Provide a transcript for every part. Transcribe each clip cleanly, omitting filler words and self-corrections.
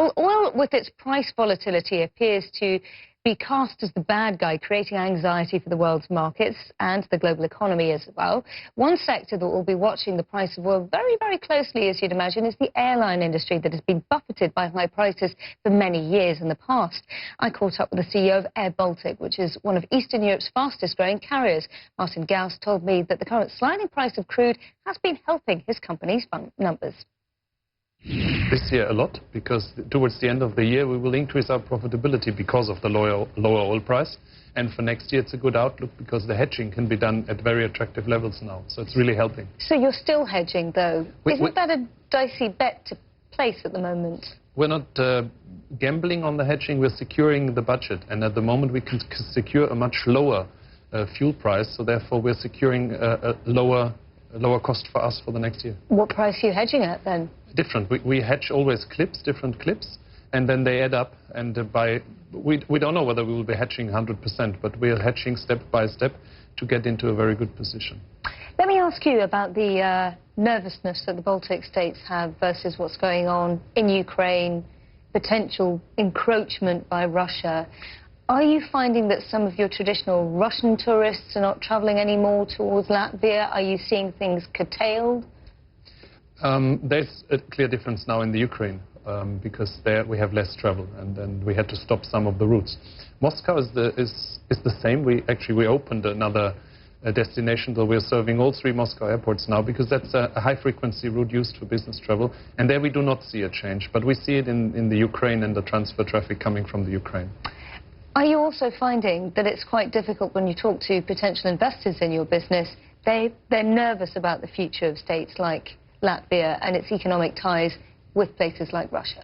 Well, oil, with its price volatility, appears to be cast as the bad guy, creating anxiety for the world's markets and the global economy as well. One sector that will be watching the price of oil very, very closely, as you'd imagine, is the airline industry that has been buffeted by high prices for many years in the past. I caught up with the CEO of airBaltic, which is one of Eastern Europe's fastest-growing carriers. Martin Gauss told me that the current sliding price of crude has been helping his company's numbers. This year a lot, because towards the end of the year we will increase our profitability because of the lower oil price. And for next year it's a good outlook because the hedging can be done at very attractive levels now. So it's really helping. So you're still hedging, though? Isn't that a dicey bet to place at the moment? We're not gambling on the hedging, we're securing the budget. And at the moment we can secure a much lower fuel price, so therefore we're securing a lower cost for us for the next year. What price are you hedging at then? Different. We hedge always different clips, and then they add up. And we don't know whether we will be hedging 100%, but we are hedging step by step to get into a very good position. Let me ask you about the nervousness that the Baltic states have versus what's going on in Ukraine, potential encroachment by Russia. Are you finding that some of your traditional Russian tourists are not travelling anymore towards Latvia? Are you seeing things curtailed? There's a clear difference now in the Ukraine, because there we have less travel, and we had to stop some of the routes. Moscow is the same. We opened another destination, so we're serving all 3 Moscow airports now, because that's a high-frequency route used for business travel, and there we do not see a change, but we see it in the Ukraine and the transfer traffic coming from the Ukraine. Are you also finding that it's quite difficult when you talk to potential investors in your business? They're nervous about the future of states like Latvia and its economic ties with places like Russia?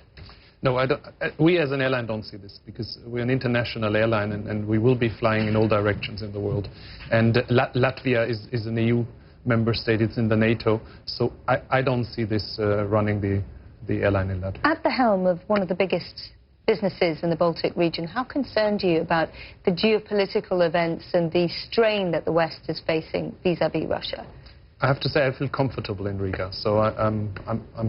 No, I don't. We as an airline don't see this, because we're an international airline, and we will be flying in all directions in the world. And Latvia is an EU member state, it's in the NATO, so I don't see this running the airline in Latvia. At the helm of one of the biggest businesses in the Baltic region, how concerned are you about the geopolitical events and the strain that the West is facing vis-à-vis Russia? I have to say I feel comfortable in Riga, so I'm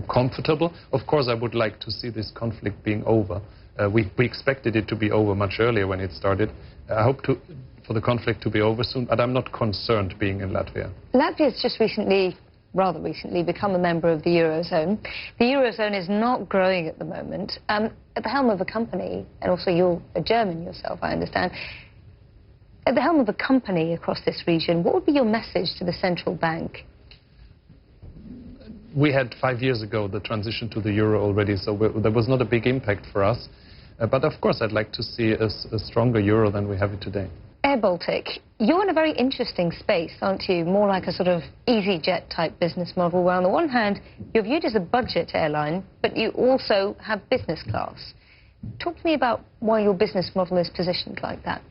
comfortable. Of course, I would like to see this conflict being over. We expected it to be over much earlier when it started. I hope for the conflict to be over soon, but I'm not concerned being in Latvia. Latvia has just rather recently, become a member of the Eurozone. The Eurozone is not growing at the moment. At the helm of a company, and also you're a German yourself, I understand, at the helm of a company across this region, what would be your message to the central bank? We had 5 years ago the transition to the euro already, so there was not a big impact for us. But of course I'd like to see a stronger euro than we have it today. airBaltic, you're in a very interesting space, aren't you? More like a sort of EasyJet type business model, where on the one hand you're viewed as a budget airline, but you also have business class. Talk to me about why your business model is positioned like that.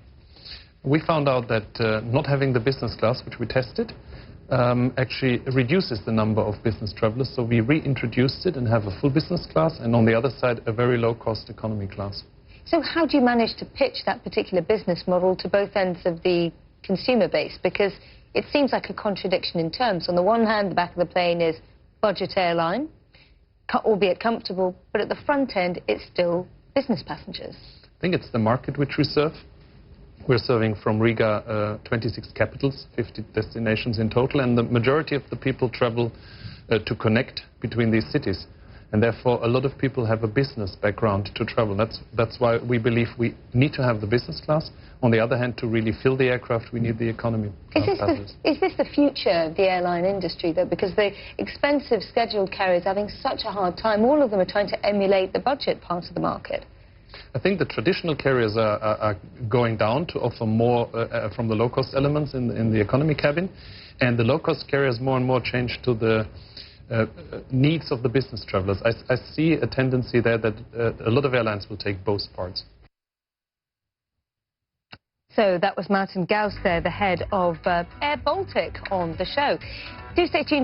We found out that not having the business class, which we tested, actually reduces the number of business travelers, so we reintroduced it and have a full business class, and on the other side a very low-cost economy class. So how do you manage to pitch that particular business model to both ends of the consumer base? Because it seems like a contradiction in terms. On the one hand, the back of the plane is budget airline, albeit comfortable, but at the front end it's still business passengers. I think it's the market which we serve. We're serving from Riga 26 capitals, 50 destinations in total, and the majority of the people travel to connect between these cities. And therefore, a lot of people have a business background to travel. That's why we believe we need to have the business class. On the other hand, to really fill the aircraft, we need the economy class passengers. Is this the future of the airline industry, though? Because the expensive scheduled carriers are having such a hard time. All of them are trying to emulate the budget part of the market. I think the traditional carriers are going down to offer more from the low-cost elements in the economy cabin, and the low-cost carriers more and more change to the needs of the business travelers. I see a tendency there that a lot of airlines will take both parts. So that was Martin Gauss there, the head of airBaltic, on the show. Do stay tuned.